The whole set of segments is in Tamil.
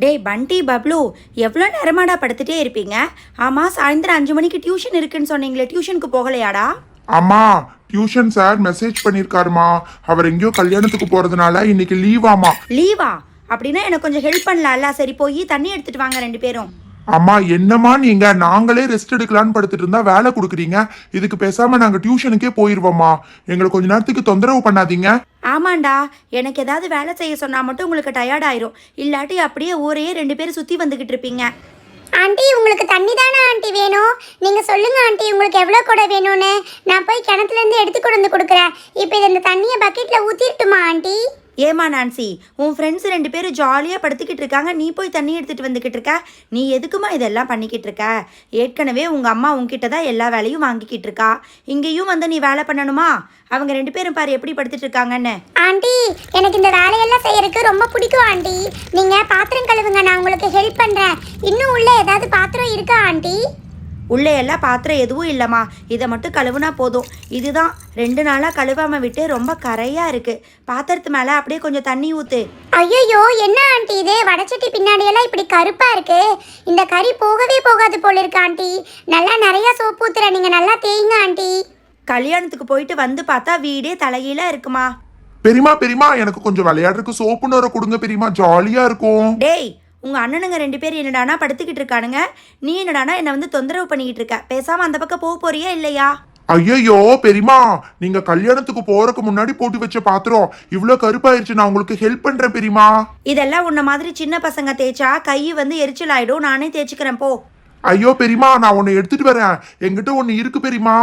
டேய் பண்டி பப்ளு, எவ்வளோ நேரமாடா படுத்துட்டே இருப்பீங்க? ஆமாம், சாயந்தரம் 5 மணிக்கு டியூஷன் இருக்குன்னு சொன்னீங்களே, டியூஷனுக்கு போகலையாடா? அம்மா, டியூஷன் சார் மெசேஜ் பண்ணிருக்காருமா. அவர் எங்கேயோ கல்யாணத்துக்கு போறதுனால இன்னைக்கு லீவாமா. லீவா? அப்படின்னா எனக்கு கொஞ்சம் ஹெல்ப் பண்ணலாம்ல? சரி, போய் தண்ணி எடுத்துட்டு வாங்க 2 பேரும். அம்மா என்னம்மா நீங்க, நாங்களே ரெஸ்ட் எடுக்கலான்னு படுத்துட்டு இருந்தா வேலை கொடுக்குறீங்க. இதுக்கு பேசாம நாங்க டியூஷனுக்கே போயிருவோம்மா. எங்களை கொஞ்ச நேரத்துக்கு தொந்தரவு பண்ணாதீங்க. ஆமாண்டா, எனக்கு ஏதாவது வேலை செய்ய சொன்னால் மட்டும் உங்களுக்கு டயர்ட் ஆயிரும். இல்லாட்டி அப்படியே ஊரையே 2 பேரும் சுற்றி வந்துக்கிட்டு இருப்பீங்க. ஆண்டி, உங்களுக்கு தண்ணி தானே ஆண்டி வேணும்? நீங்கள் சொல்லுங்கள் ஆண்டி, உங்களுக்கு எவ்வளோ கூட வேணும்னு. நான் போய் கிணத்துலேருந்து எடுத்து கொண்டு வந்து கொடுக்குறேன். இப்போ இந்த தண்ணியை பக்கெட்டில் ஊற்றிட்டுமா ஆண்டி? ஏமா நான்சி, உன் ஃப்ரெண்ட்ஸ் 2 பேரும் ஜாலியாக படுத்துக்கிட்டு இருக்காங்க, நீ போய் தண்ணி எடுத்துகிட்டு வந்துக்கிட்டு இருக்க. நீ எதுக்குமா இதெல்லாம் பண்ணிக்கிட்டு இருக்க? ஏற்கனவே உங்கள் அம்மா உங்ககிட்ட தான் எல்லா வேலையும் வாங்கிக்கிட்டு இருக்கா. இங்கேயும் வந்து நீ வேலை பண்ணணுமா? அவங்க 2 பேரும் பாரு எப்படி படுத்துட்டு இருக்காங்கன்னு. ஆண்டி, எனக்கு இந்த வேலையெல்லாம் செய்யறதுக்கு ரொம்ப பிடிக்கும் ஆண்டி. நீங்கள் பாத்திரம் கழுவுங்க, நான் உங்களுக்கு ஹெல்ப் பண்ணுறேன். இன்னும் உள்ள ஏதாவது பாத்திரம் இருக்கா ஆண்டி? உள்ளே எல்லாம் பாத்திரம் எதுவும் இல்லைம்மா, இதை மட்டும் கழுவுனா போதும். இதுதான் 2 நாளாக கழுவாமல் விட்டு ரொம்ப கரையாக இருக்குது. பாத்திரத்து மேலே அப்படியே கொஞ்சம் தண்ணி ஊற்று. ஐயோ, என்ன ஆண்டி இது? வடச்சட்டி பின்னாடியெல்லாம் இப்படி கருப்பாக இருக்கு. இந்த கறி போகவே போகாது போல இருக்கு ஆண்டி. நல்லா நிறையா சோப்பு ஊற்றுறேன், நீங்கள் நல்லா தேய்ங்க ஆண்டி. கல்யாணத்துக்கு போயிட்டு வந்து பார்த்தா வீடே தலைகீழாக இருக்குமா. பெரியமா பெரியமா, எனக்கு கொஞ்சம் விளையாடுறதுக்கு சோப்பு நோரை கொடுங்க பெரியமா, ஜாலியா இருக்கும். டேய், உங்கள் அண்ணனுங்க 2 பேரும் என்னடானா படுத்துக்கிட்டு இருக்கானுங்க. நீ என்னடானா என்னை வந்து தொந்தரவு பண்ணிக்கிட்டு இருக்க. பேசாமல் அந்த பக்கம் போக போறியா இல்லையா? ஐயோ பெரியமா, நீங்க கல்யாணத்துக்கு போறதுக்கு முன்னாடி போட்டு வச்ச பாத்திரம் இவ்ளோ கருப்பாயிருச்சு. நான் உங்களுக்கு ஹெல்ப் பண்றேன் பெரியமா. இதெல்லாம் உன்ன மாதிரி சின்ன பசங்க தேய்ச்சா கை வந்து எரிச்சல் ஆயிடும். நானே தேய்ச்சிக்கிறேன் போ. ஐயோ பெரியமா, நான் ஒன்னு எடுத்துட்டு வரேன். என்கிட்ட ஒன்னு இருக்கு பெரியமா.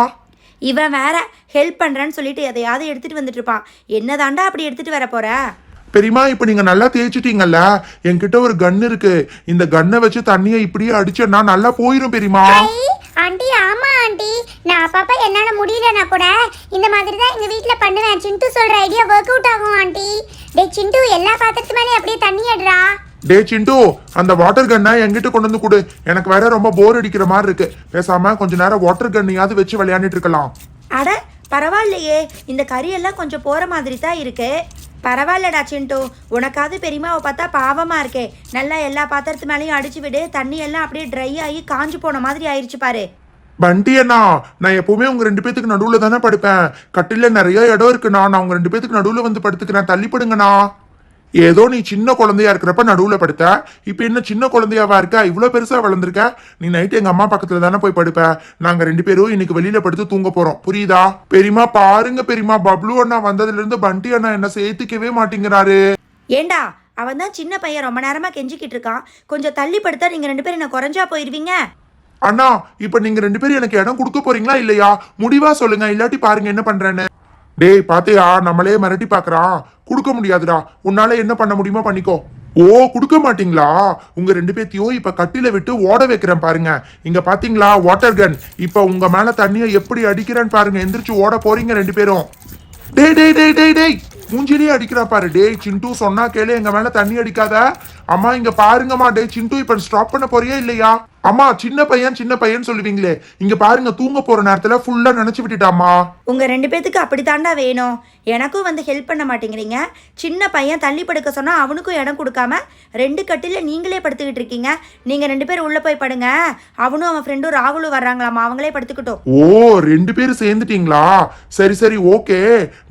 இவன் வேற ஹெல்ப் பண்ணுறேன்னு சொல்லிட்டு எதையாவது எடுத்துகிட்டு வந்துட்டு இருப்பான். என்னதாண்டா அப்படி எடுத்துகிட்டு வர போற? பெரியமா, இப்ப நீங்க நல்லா தேய்ச்சிட்டீங்கல்ல, என்கிட்ட ஒரு கன் இருக்கு. இந்த கன்னை வச்சு தண்ணியை இப்படியே அடிச்சேன்னா நல்லா போயிரும் பெரியமா. ஆண்டி, ஆமா ஆண்டி, நான் அப்பப்ப என்னால முடியலன்னா கூட இந்த மாதிரி தான் எங்க வீட்ல பண்ணுவேன். சிண்டு சொல்ற ஐடியா ஒர்க் அவுட் ஆகும் ஆண்டி. டேய் சிண்டு, எல்லா பாத்திரத்து மேலே அப்படியே தண்ணி அடிடா. டே சிண்டு, அந்த வாட்டர் கன்னை என்கிட்ட கொண்டு வந்து கொடு. எனக்கு வேற ரொம்ப போர் அடிக்கிற மாதிரி இருக்கு. பேசாம கொஞ்ச நேரம் வாட்டர் கன்னையாவது வச்சு விளையாண்டுட்டு இருக்கலாம். அட பரவாயில்லையே, இந்த கறியெல்லாம் கொஞ்சம் போகிற மாதிரி தான் இருக்கு. பரவாயில்லடா சிண்டு, உனக்காவது பெரியமாவை பார்த்தா பாவமாக இருக்கே. நல்லா எல்லா பாத்திரத்து மேலேயும் அடிச்சு விடு. தண்ணி எல்லாம் அப்படியே ட்ரை ஆகி காஞ்சு போன மாதிரி ஆயிடுச்சு பாரு. பண்டி அண்ணா, நான் எப்பவுமே உங்க 2 பேத்துக்கு நடுவுல தானே படுப்பேன். கட்டில நிறைய இடம் இருக்குண்ணா. நான் உங்க 2 பேத்துக்கு நடுவுல வந்து படுத்துக்கிறேன். தள்ளிப்படுங்கண்ணா. ஏதோ நீ சின்ன குழந்தையா இருக்கிறப்ப நடுவுல படுத்த. இப்ப என்ன சின்ன குழந்தையாவா இருக்கா? இவ்வளவு பெருசா வளர்ந்துருக்க. நீ நைட்டு எங்க அம்மா பக்கத்துல தானே போய் படுப்ப. நாங்க 2 பேரும் இன்னைக்கு வெளியில படுத்து தூங்க போறோம், புரியுதா? பெரியமா பாருங்க பெரியமா, பப்ளு அண்ணா வந்ததுல இருந்து பண்டி அண்ணா என்ன சேர்த்துக்கவே மாட்டேங்கிறாரு. ஏண்டா, அவன் தான் சின்ன பையன், ரொம்ப நேரமாக கெஞ்சிக்கிட்டு இருக்கான். கொஞ்சம் தள்ளி படுத்தா நீங்கள் 2 பேரும் என்ன குறைஞ்சா போயிடுவீங்க. அண்ணா, இப்ப நீங்க 2 பேரும் எனக்கு இடம் கொடுக்க போறீங்களா இல்லையா? முடிவா சொல்லுங்க, இல்லாட்டி பாருங்க என்ன பண்றேன்னு. டேய் பாத்தியா, நம்மளே மிரட்டி பாக்குறான். கொடுக்க முடியாதுடா. உன்னால என்ன பண்ண முடியுமோ பண்ணிக்கோ. ஓ, கொடுக்க மாட்டீங்களா? உங்க 2 பேத்தையும் இப்ப கட்டில விட்டு ஓட வைக்கிறேன் பாருங்க. இங்க பாத்தீங்களா வாட்டர் கன். இப்ப உங்க மேல தண்ணியை எப்படி அடிக்கிறேன்னு பாருங்க. எந்திரிச்சு ஓட போறீங்க 2 பேரும். டேய் டேய் டேய் டேய் டேய், மூஞ்சிலேயே அடிக்கிறா பாரு. டேய் சிண்டு, சொன்னா கேளு, எங்க மேல தண்ணி அடிக்காத. அம்மா இங்க பாருங்கம்மா. டேய் சிண்டு, இப்ப ஸ்டாப் பண்ண போறியா இல்லையா? அம்மா, சின்ன பையன் சொல்லுவீங்களே, இங்க பாருங்க, தூங்க போற நேரத்துல ஃபுல்லா நினைச்சு விட்டுட்டாமா. உங்க 2 பேத்துக்கு அப்படித்தாண்டா வேணும். எனக்கும் வந்து ஹெல்ப் பண்ண மாட்டேங்கிறீங்க. சின்ன பையன் தள்ளி படுக்க சொன்னா அவனுக்கும் இடம் கொடுக்காம 2 கட்டில நீங்களே படுத்துக்கிட்டு இருக்கீங்க. நீங்க 2 பேரும் உள்ள போய் படுங்க. அவனும் அவன் ஃப்ரெண்டும் ராகுலும் வர்றாங்களாமா, அவங்களே படுத்துக்கிட்டோம். ஓ, 2 பேரும் சேர்ந்துட்டீங்களா? சரி சரி, ஓகே.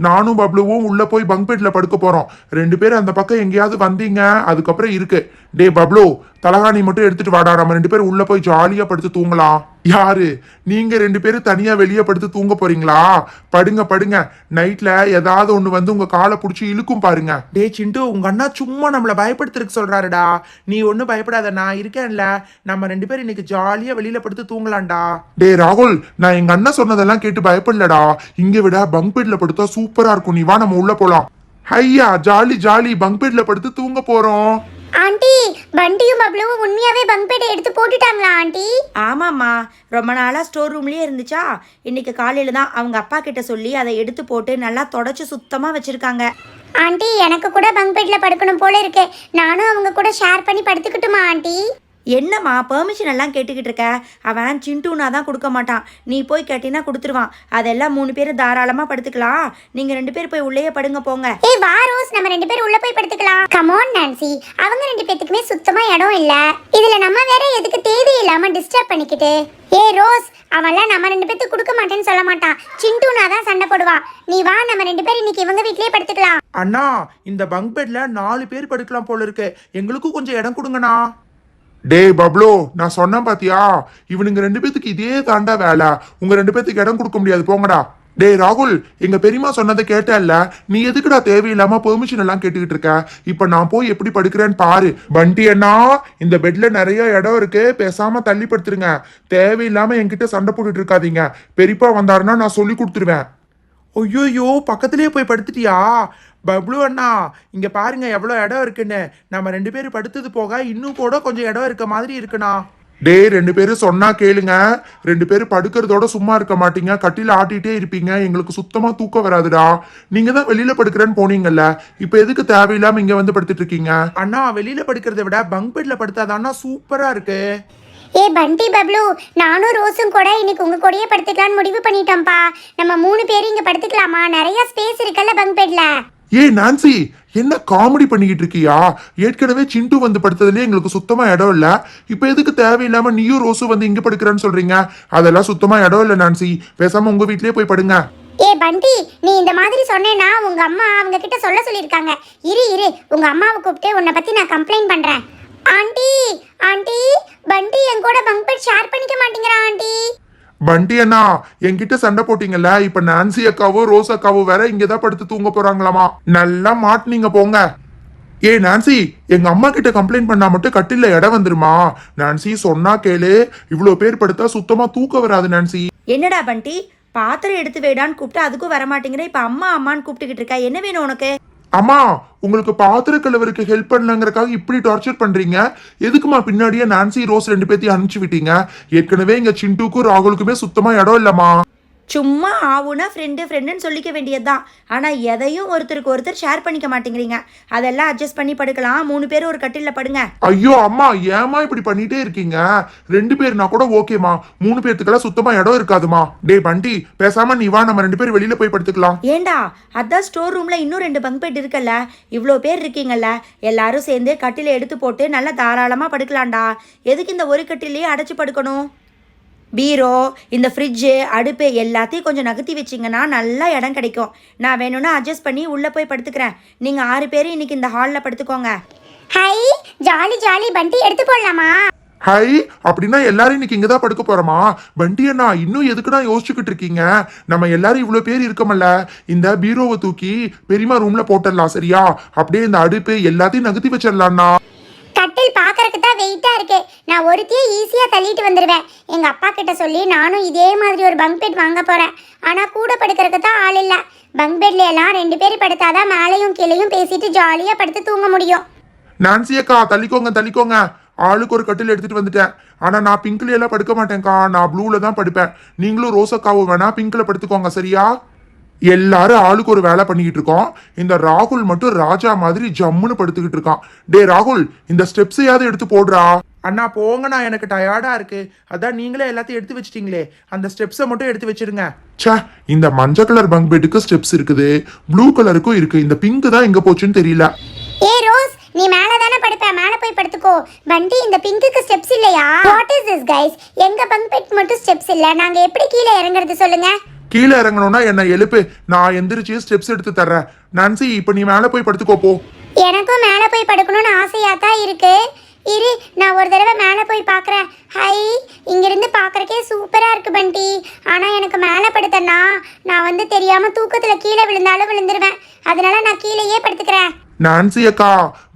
நானும் பப்ளுவும் உள்ள போய் பங்க் பெட்ல படுக்க போறோம். 2 பேரும் அந்த பக்கம் எங்கேயாவது வந்தீங்க அதுக்கப்புறம் இருக்கு. டே பப்ளு, தலகாணி மட்டும் எடுத்துட்டு வாடா. நம்ம 2 பேரும் உள்ள போய் ஜாலியா படுத்து தூங்கலாம். யாரு நீங்க 2 பேரும் தனியா வெளியே படுத்து தூங்க போறீங்களா? படுங்க படுங்க. நைட்ல ஏதாவது ஒண்ணு வந்து உங்க காலை புடிச்சு இழுக்கும் பாருங்க. டே சிண்டு, உங்க அண்ணா சும்மா நம்மள பயப்படுத்துறதுக்கு சொல்றாருடா. நீ ஒன்னும் பயப்படாத, நான் இருக்கேன்ல. நம்ம 2 பேரும் இன்னைக்கு ஜாலியா வெளியில படுத்து தூங்கலாம்டா. டே ராகுல், நான் எங்க அண்ணன் சொன்னதெல்லாம் கேட்டு பயப்படலடா. இங்க விட பங்க் பெட்ல படுத்தா சூப்பரா இருக்கும். நீ வா, நம்ம உள்ள போலாம். ஐயா, ஜாலி ஜாலி, பங்க் பெட்ல படுத்து தூங்க போறோம். ஆண்டி, பண்டியும் பப்ளுவும் உண்மையாவே பங்க் பெட்டை எடுத்து போட்டுட்டாங்களா ஆண்டி? ஆமாம்மா, ரொம்ப நாளாக ஸ்டோர் ரூம்லேயே இருந்துச்சா. இன்னைக்கு காலையில் தான் அவங்க அப்பா கிட்ட சொல்லி அதை எடுத்து போட்டு நல்லா தொடச்சி சுத்தமாக வச்சுருக்காங்க. ஆண்டி, எனக்கு கூட பங்க் பெட்ல படுக்கணும் போல இருக்கு. நானும் அவங்க கூட ஷேர் பண்ணி படுத்துக்கிட்டுமா ஆண்டி? என்னம்மா பெர்மிஷன் எல்லாம் கேட்டுக்கிட்டு இருக்க? அவன் சிண்டுனா தான் கொடுக்க மாட்டான். நீ போய் கேட்டினா கொடுத்துருவான். அதெல்லாம் 3 பேர் தாராளமாக படுத்துக்கலாம். நீங்கள் 2 பேர் போய் உள்ளேயே படுங்க போங்க. ஏய் வா ரோஸ், நம்ம 2 பேர் உள்ள போய் படுத்துக்கலாம். கம் ஆன் நான்சி, அவங்க 2 பேத்துக்குமே சுத்தமா இடம் இல்ல. இதுல நம்ம வேற எதுக்கு தேவையில்லாம டிஸ்டர்ப் பண்ணிக்கிட்டு? ஏய் ரோஸ், அவன்லாம் நம்ம 2 பேத்துக்கு கொடுக்க மாட்டேன்னு சொல்ல மாட்டான். சிண்டுனா தான் சண்டை போடுவான். நீ வா, நம்ம 2 பேர் இன்னைக்கு இவங்க வீட்லயே படுத்துக்கலாம். அண்ணா இந்த பங்க் பெட்ல 4 பேர் படுக்கலாம் போல இருக்கு, எங்களுக்கும் கொஞ்சம் இடம் கொடுங்கண்ணா. டேய் பப்ளு, நான் சொன்னேன் பாத்தியா, இவனுங்க 2 பேத்துக்கு இதே தாண்டா வேலை. உங்க 2 பேத்துக்கு இடம் கொடுக்க முடியாது, போங்கடா. டேய் ராகுல், எங்க பெரியம்மா சொன்னதை கேட்டல்ல, நீ எதுக்குடா தேவையில்லாம பெர்மிஷன் எல்லாம் கேட்டுக்கிட்டு இருக்க? இப்ப நான் போய் எப்படி படுக்கிறேன்னு பாரு. பண்டி அண்ணா, இந்த பெட்ல நிறைய இடம் இருக்கு, பேசாம தள்ளி படுத்துருங்க. தேவையில்லாம என்கிட்ட சண்டை போட்டுட்டு இருக்காதீங்க. பெரியப்பா வந்தாருன்னா நான் சொல்லி கொடுத்துருவேன். ஐயோயோ, பக்கத்துலயே போய் படுத்துட்டியா? பப்ளு அண்ணா, இங்க பாருங்க எவ்வளோ இடம் இருக்குன்னு. நம்ம 2 பேரும் படுத்தது போக இன்னும் கூட கொஞ்சம் இடம் இருக்க மாதிரி இருக்குண்ணா. டேய் 2 பேரும் சொன்னா கேளுங்க. 2 பேரும் படுக்கிறதோட சும்மா இருக்க மாட்டீங்க, கட்டில ஆட்டிட்டே இருப்பீங்க. எங்களுக்கு சுத்தமா தூக்கம் வராதுடா. நீங்க தான் வெளியில படுக்கிறேன்னு போனீங்கல்ல, இப்ப எதுக்கு தேவையில்லாம இங்க வந்து படுத்துட்டு இருக்கீங்க? அண்ணா வெளியில படுக்கிறத விட பங்க் பெட்ல படுத்தாதாண்ணா சூப்பரா இருக்கு. ஏ பண்டி பப்ளு, நானும் ரோஸும் கூட இன்னைக்கு உங்க கூடயே படுத்துக்கலாம்னு முடிவு பண்ணிட்டோம்ப்பா. நம்ம 3 பேரும் இங்க படுத்துக்கலாமா? நிறைய ஸ்பேஸ் இருக்குல்ல பங்க் பெட்ல. ஏய் நான்சி, என்ன காமெடி பண்ணிக்கிட்டு இருக்கியா? ஏற்கனவே சிண்டு வந்து படுத்ததுலயே எங்களுக்கு சுத்தமா இடம் இல்ல. இப்ப எதுக்கு தேவையில்லாம நீயும் ரோஸும் வந்து இங்க படுக்கிறேன்னு சொல்றீங்க? அதெல்லாம் சுத்தமா இடம் இல்ல நான்சி. பேசாம உங்க வீட்லயே போய் படுங்க. ஏ பண்டி, நீ இந்த மாதிரி சொன்னேன்னா உங்க அம்மா அவங்க கிட்ட சொல்ல சொல்லியிருக்காங்க. இரு உங்க அம்மாவை கூப்பிட்டு உன்னை பத்தி நான் கம்ப்ளைண்ட் பண்றேன். ஆண்டி ஆண்டி, பண்டி என் கூட பங்க் பெட் ஷேர் பண்ணிக்க மாட்டேங்கிறான் ஆண்டி. பண்டி அண்ணா, என்கிட்ட சண்டை போட்டீங்கல்ல, இப்ப நான்சி அக்காவும் ரோஸ் அக்காவும் வேற இங்கதான் படுத்து தூங்க போறாங்களாமா. நல்லா மாட்டினீங்க போங்க. ஏ நான்சி, எங்க அம்மா கிட்ட கம்ப்ளைண்ட் பண்ணா மட்டும் கட்டில இடம் வந்துருமா? நான்சி சொன்னா கேளு, இவ்வளவு பேர் படுத்தா சுத்தமா தூக்கம் வராது நான்சி. என்னடா பண்டி, பாத்திரம் எடுத்து வைடான்னு கூப்பிட்டு அதுக்கும் வரமாட்டேங்கிற. இப்போ அம்மா அம்மான்னு கூப்பிட்டுக்கிட்டு இருக்கா. என்ன வேணும் உனக்கு? அம்மா, உங்களுக்கு பாத்திர கழுவருக்கு ஹெல்ப் பண்ணலங்கிறக்காக இப்படி டார்ச்சர் பண்றீங்க? எதுக்குமா பின்னாடியே நான்சி ரோஸ் 2 பேத்தையும் அனுப்பிச்சு விட்டீங்க? ஏற்கனவே இங்க சிண்டுக்கும் ராகுலுக்குமே சுத்தமா இடம் இல்லம்மா. சும்மா ஆவுனா ஃப்ரெண்டுன்னு சொல்லிக்க வேண்டியதுதான். ஆனால் எதையும் ஒருத்தருக்கு ஒருத்தர் ஷேர் பண்ணிக்க மாட்டேங்கிறீங்க. அதெல்லாம் அட்ஜஸ்ட் பண்ணி படுக்கலாம். 3 பேர் ஒரு கட்டிலில் படுங்க. ஐயோ அம்மா, ஏமா இப்படி பண்ணிட்டே இருக்கீங்க? 2 பேர்னா கூட ஓகேமா, 3 பேர்த்துக்கெல்லாம் சுத்தமா இடம் இருக்காதுமா. டே பண்டி, பேசாம நீ வா, நம்ம 2 பேர் வெளியில போய் படுத்துக்கலாம். ஏண்டா, அதான் ஸ்டோர் ரூம்ல இன்னும் 2 பங்க் பெட் இருக்குல்ல. இவ்வளோ பேர் இருக்கீங்கல்ல, எல்லாரும் சேர்ந்து கட்டில எடுத்து போட்டு நல்லா தாராளமாக படுக்கலாம்டா. எதுக்கு இந்த ஒரு கட்டிலேயே அடைச்சு படுக்கணும்? பீரோ, இந்த ஃப்ரிட்ஜு, அடுப்பு எல்லாத்தையும் கொஞ்சம் நகர்த்தி வச்சிங்கன்னா நல்லா இடம் கிடைக்கும். நான் வேணும்னா அட்ஜஸ்ட் பண்ணி உள்ளே போய் படுத்துக்கிறேன். நீங்கள் 6 பேர் இன்னைக்கு இந்த ஹாலில் படுத்துக்கோங்க. ஹை, ஜாலி பண்டி எடுத்து போடலாமா? ஹை, அப்படின்னா எல்லாரும் இன்னைக்கு இங்கதான் படுக்க போறோமா? பண்டி அண்ணா, இன்னும் எதுக்குடா யோசிச்சுக்கிட்டு இருக்கீங்க? நம்ம எல்லாரும் இவ்வளவு பேர் இருக்கமல்ல, இந்த பீரோவை தூக்கி பெரியமா ரூம்ல போட்டுடலாம், சரியா? அப்படியே இந்த அடுப்பு எல்லாத்தையும் நகர்த்தி வச்சிடலாம்ண்ணா. கட்டில் பார்க்கறதுக்கு தான் வெயிட்டா இருக்கு. நான் ஒருத்தையே ஈஸியா தள்ளிட்டு வந்துடுவேன். எங்க அப்பா கிட்ட சொல்லி நானும் இதே மாதிரி ஒரு பங்க் பெட் வாங்க போறேன். ஆனா கூட படுக்கிறதுக்கு தான் ஆள் இல்ல. பங்க் பெட்ல எல்லாம் 2 பேர் படுத்தாதான் மேலையும் கீழையும் பேசிட்டு ஜாலியா படுத்து தூங்க முடியும். நான்சி அக்கா, தள்ளிக்கோங்க. ஆளுக்கு ஒரு கட்டில் எடுத்துட்டு வந்துட்டேன். ஆனா நான் பிங்க்ல எல்லாம் படுக்க மாட்டேன்க்கா, நான் ப்ளூல தான் படுப்பேன். நீங்களும் ரோஸ் அக்காவும் வேணா பிங்க்ல படுத்துக்கோங்க, சரியா? எல்லாரும் ஆளுக்கு ஒரு வேலை பண்ணிக்கிட்டு இருக்கோம். இந்த ராகுல் மட்டும் ராஜா மாதிரி ஜம்முன்னு படுத்துக்கிட்டு இருக்கான். டே ராகுல், இந்த ஸ்டெப்ஸையாவது எடுத்து போடுறா. அண்ணா போங்கண்ணா, எனக்கு டயர்டா இருக்கு. அதான் நீங்களே எல்லாத்தையும் எடுத்து வச்சிட்டீங்களே, அந்த ஸ்டெப்ஸை மட்டும் எடுத்து வச்சிருங்க. ச்சே, இந்த மஞ்சள் கலர் பங்க் பெட்டுக்கு ஸ்டெப்ஸ் இருக்குது, ப்ளூ கலருக்கும் இருக்கு. இந்த பிங்க் தான் எங்க போச்சுன்னு தெரியல. ஏ ரோஸ், நீ மேல தானே படுப்ப, மேல போய் படுத்துக்கோ. வண்டி, இந்த பிங்க்குக்கு ஸ்டெப்ஸ் இல்லையா? What is this guys? எங்க பங்க் பெட் மட்டும் ஸ்டெப்ஸ் இல்ல, நாங்க எப்படி கீழே இறங்குறது சொல்லுங்க? கீழே இறங்கணும்னா என்ன எழுப்பு, நான் எந்திரிச்சு ஸ்டெப்ஸ் எடுத்து தர்றேன். நான்சி, இப்ப நீ மேல போய் படுத்துக்கோ போ. எனக்கும் மேல போய் படுக்கணும்னு ஆசையா தான் இருக்கு. இரு, நான் ஒரு தடவை மேல போய் பார்க்கறேன். ஹை, இங்கிருந்து பார்க்கறக்கே சூப்பரா இருக்கு பண்டி. ஆனா எனக்கு மேல படுத்தனா நான் வந்து தெரியாம தூக்கத்துல கீழே விழுந்தாலும் விழுந்துருவேன். அதனால நான் கீழேயே படுத்துக்கிறேன். நான்சி அக்கா,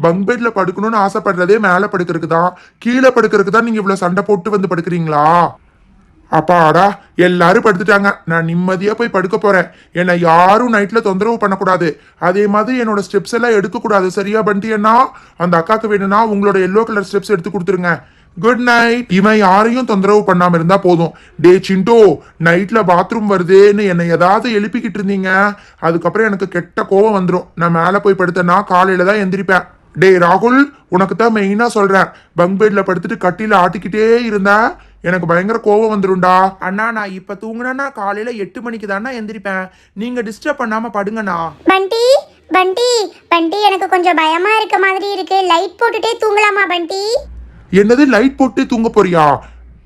பங்க் பெட்ல படுக்கணும்னு ஆசைப்படுறதே மேல படுக்கிறதுக்கு தான். கீழே படுக்கிறதுக்கு தான் நீங்க இவ்வளவு சண்டை போட்டு வந்து படுக்கிறீங்களா? அப்பாடா, எல்லாரும் படுத்துட்டாங்க. நான் நிம்மதியா போய் படுக்க போறேன். என்னை யாரும் நைட்ல தொந்தரவு பண்ணக்கூடாது. அதே மாதிரி என்னோட ஸ்டெப்ஸ் எல்லாம் எடுக்க கூடாது, சரியா பண்டி அண்ணா? அந்த அக்காக்கு வேணும்னா உங்களோட எல்லோ கலர் ஸ்டெப்ஸ் எடுத்து கொடுத்துருங்க. Good night. இவன் யாரையும் தொந்தரவு பண்ணாம இருந்தா போதும். டே சிண்டோ, நைட்ல பாத்ரூம் வருதுன்னு என்னை ஏதாவது எழுப்பிக்கிட்டு இருந்தீங்க, அதுக்கப்புறம் எனக்கு கெட்ட கோவம் வந்துடும். நான் மேல போய் படுத்தேன்னா காலையில தான் எந்திரிப்பேன். டேய் ராகுல், உனக்கு தான் மெயினா சொல்றேன். பங்க் பெட்ல படுத்துட்டு கட்டில ஆட்டிக்கிட்டே இருந்தா எனக்கு பயங்கர கோவம் வந்துரும்டா. அண்ணா நான் இப்ப தூங்குனேன்னா காலையில 8 மணிக்கு தானே எந்திரிப்பேன். நீங்க டிஸ்டர்ப் பண்ணாம படுங்கண்ணா. பண்டி பண்டி பண்டி எனக்கு கொஞ்சம் பயமா இருக்க மாதிரி இருக்கு. லைட் போட்டுட்டே தூங்கலாமா பண்டி? என்னது லைட் போட்டு தூங்க போறியா?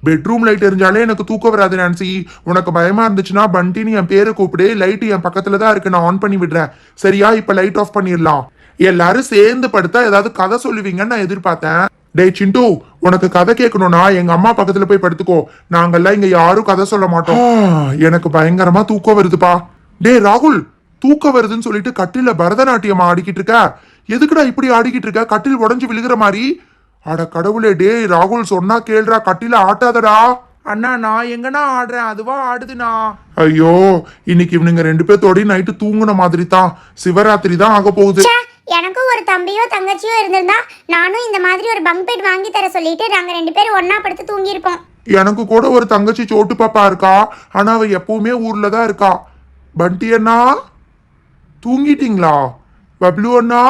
பெட்ரூம் லைட் எரிஞ்சாலே எனக்கு தூக்கம் வராது நான்சி. உனக்கு பயமா இருந்துச்சுன்னா பண்டின்னு என் பேரை கூப்பிடு. லைட் என் பக்கத்துல தான் இருக்கு, நான் ஆன் பண்ணி விடுறேன். சரியா? இப்ப லைட் ஆஃப் பண்ணிடலாம். எல்லாரும் சேர்ந்து படுத்தா ஏதாவது கதை சொல்லுவீங்கன்னு நான் எதிர்பார்த்தேன். டேய் சிண்டு, உனக்கு கதை கேட்கணும்னா எங்க அம்மா பக்கத்துல போய் படுத்துக்கோ. நாங்கெல்லாம் இங்க யாரும் கதை சொல்ல மாட்டோம். எனக்கு பயங்கரமா தூக்கம் வருதுப்பா. டேய் ராகுல், தூக்கம் வருதுன்னு சொல்லிட்டு கட்டில பரதநாட்டியம் ஆடிக்கிட்டு இருக்க. எதுக்குடா இப்படி ஆடிக்கிட்டு இருக்க? கட்டில் உடஞ்சு விழுகிற மாதிரி. அட கடவுளே, டேய் ராகுல் சொன்னா கேள்றா, கட்டில ஆட்டாதடா. அண்ணா நான் எங்கண்ணா ஆடுறேன், அதுவா ஆடுதுண்ணா. ஐயோ, இன்னைக்கு இவனுங்க 2 பேர்த்தோடய நைட்டு தூங்குன மாதிரி தான். சிவராத்திரி தான் ஆக போகுது. ச்சே, எனக்கும் ஒரு தம்பியோ தங்கச்சியோ இருந்திருந்தா நானும் இந்த மாதிரி ஒரு பங்க் பெட் வாங்கி தர சொல்லிட்டு நாங்க 2 பேரும் ஒண்ணா படுத்து தூங்கியிருப்போம். எனக்கு கூட ஒரு தங்கச்சி சோட்டு பாப்பா இருக்கா. ஆனா அவ எப்பவுமே ஊர்ல தான் இருக்கா. பண்டி அண்ணா தூங்கிட்டீங்களா? பப்ளு அண்ணா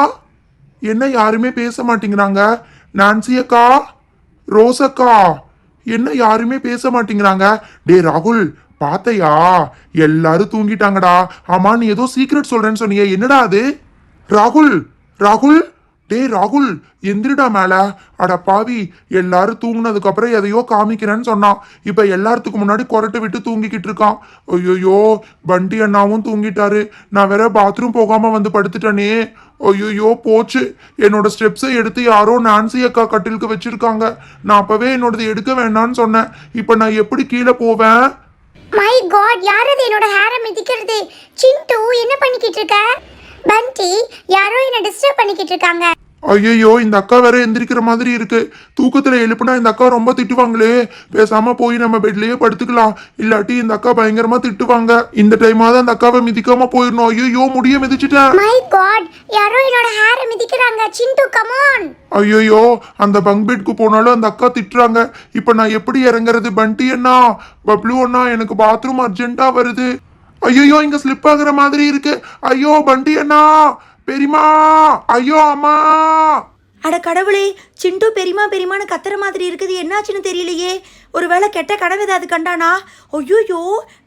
என்ன யாருமே பேச மாட்டேங்கிறாங்க? நான்சி அக்கா, ரோஸ் அக்கா என்ன யாருமே பேச மாட்டேங்கிறாங்க? டே ராகுல், பாத்தையா? எல்லாரும் தூங்கிட்டாங்கடா. ஆமா, நீ ஏதோ சீக்ரெட் சொல்றேன்னு சொன்னியே, என்னடா அது? ராகுல், ராகுல், டே ராகுல் எந்திரிடா மேல. அட பாவி, எல்லாரும் தூங்குனதுக்கு அப்புறம் எதையோ காமிக்கிறேன்னு சொன்னான். இப்ப எல்லாத்துக்கு முன்னாடி கொரட்டை விட்டு தூங்கிக்கிட்டு இருக்கான். ஐயோ, பண்டி அண்ணாவும் தூங்கிட்டாரு. நான் வேற பாத்ரூம் போகாம வந்து படுத்துட்டனே. ஐயோ போச்சு. என்னோட ஸ்டெப்ஸை எடுத்து யாரோ நான்சி அக்கா கட்டிலுக்கு வச்சிருக்காங்க. நான் அப்பவே என்னோடது எடுக்க வேண்டாம்னு சொன்னேன். இப்ப நான் எப்படி கீழே போவேன்? மை காட், யார் அது என்னோட ஹேரை மிதிக்கிறது? சிண்டு, என்ன பண்ணிக்கிட்டு இருக்க? பண்டி, யாரோ என்ன டிஸ்டர்ப் பண்ணிக்கிட்டு இருக்காங்க. ஐயோ, இந்த அக்கா வேற எந்திரிக்கிற மாதிரி இருக்கு. தூக்கத்துல எழுப்புனா இந்த அக்கா ரொம்ப திட்டுவாங்களே. பேசாம போய் நம்ம பெட்லயே படுத்துக்கலாம். இல்லாட்டி இந்த அக்கா பயங்கரமா திட்டுவாங்க. இந்த டைமாவது அந்த அக்காவை மிதிக்காம போயிடணும். ஐயோ, முடிய மிதிச்சிட்டேன். மை காட், யாரோ என்னோட ஹேரை மிதிக்கிறாங்க. சிண்டு, கம் ஆன். ஐயோ, அந்த பங்க் பெட்க்கு போனாலும் அந்த அக்கா திட்டுறாங்க. இப்ப நான் எப்படி இறங்குறது? பண்டி அண்ணா, பப்ளு அண்ணா, எனக்கு பாத்ரூம் அர்ஜென்ட்டா வருது. ஐயோ, இங்க ஸ்லிப் ஆகுற மாதிரி இருக்கு. ஐயோ பண்டி அண்ணா, பெரியமா, ஐயோ அம்மா. அட கடவுளே, சிண்டு பெரியமா பெரியமான்னு கத்துற மாதிரி இருக்குது. என்னாச்சுன்னு தெரியலையே. ஒருவேளை கெட்ட கனவு ஏதாவது கண்டானா? ஐயோயோ,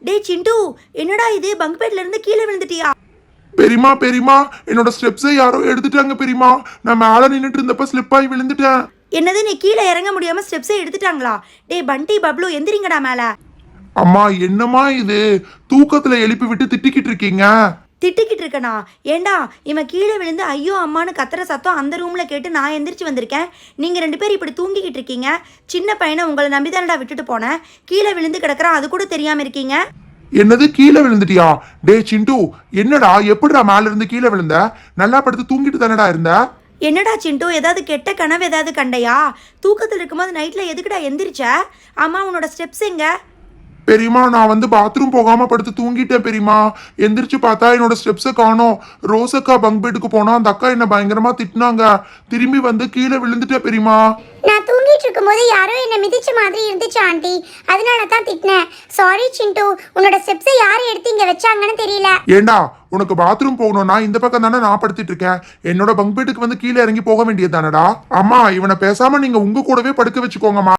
டே சிண்டு, என்னடா இது? பங்க் பெட்ல இருந்து கீழே விழுந்துட்டியா? பெரியமா, பெரியமா, என்னோட ஸ்டெப்ஸை யாரோ எடுத்துட்டாங்க பெரியமா. நான் மேல நின்னுட்டு இருந்தப்ப ஸ்லிப் ஆகி விழுந்துட்டேன். என்னது, நீ கீழே இறங்க முடியாம ஸ்டெப்ஸை எடுத்துட்டாங்களா? டே பண்டி, பப்ளு எந்திரிங்கடா மேல. அம்மா, என்னம்மா இது? தூக்கத்துல எழுப்பி விட்டு திட்டிக்கிட்டு இருக்கீங்க? திட்டிக்கிட்டு இருக்கனா? ஏண்டா, இவன் கீழே விழுந்து ஐயோ அம்மானு கத்துற சத்தம் அந்த ரூம்ல கேட்டு நான் எந்திரிச்சு வந்திருக்கேன். நீங்க 2 பேரும் இப்படி தூங்கிக்கிட்டு இருக்கீங்க. சின்ன பையனை உங்களை நம்பிதானடா விட்டுட்டு போனேன். கீழே விழுந்து கிடக்குறான், அது கூட தெரியாம இருக்கீங்க. என்னது, கீழே விழுந்துட்டியா? டே சிண்டு, என்னடா, எப்படிடா மேல இருந்து கீழே விழுந்த? நல்லா படுத்து தூங்கிட்டு தானடா இருந்த? என்னடா சிண்டு, ஏதாவது கெட்ட கனவு ஏதாவது கண்டையா? தூக்கத்தில் இருக்கும்போது நைட்ல எதுக்குடா எந்திரிச்ச? ஆமா, உன்னோட ஸ்டெப்ஸ் எங்க? பெரியமா, நான் வந்து பாத்ரூம் போகாம படுத்து தூங்கிட்டேன் பெரியமா. எந்திரிச்சு பார்த்தா என்னோட ஸ்டெப்ஸை காணோம். ரோஸ் அக்கா பங்க் பெட்டுக்கு போனா அந்த அக்கா என்ன பயங்கரமா திட்டினாங்க. திரும்பி வந்து கீழே விழுந்துட்டேன் பெரியமா. நான் தூங்கிட்டு இருக்கும்போது யாரோ என்ன மிதிச்ச மாதிரி இருந்துச்சு ஆண்டி, அதனால தான் திட்டினேன். சாரி சிண்டு, உன்னோட ஸ்டெப்ஸை யார் எடுத்து இங்க வச்சாங்கன்னு தெரியல. ஏண்டா, உனக்கு பாத்ரூம் போகணும்னா இந்த பக்கம் தானே நான் படுத்துட்டு இருக்கேன். என்னோட பங்க் பெட்டுக்கு வந்து கீழே இறங்கி போக வேண்டியது தானடா. அம்மா, இவனை பேசாம நீங்க உங்க கூடவே படுக்க வச்சுக்கோங்கம்மா.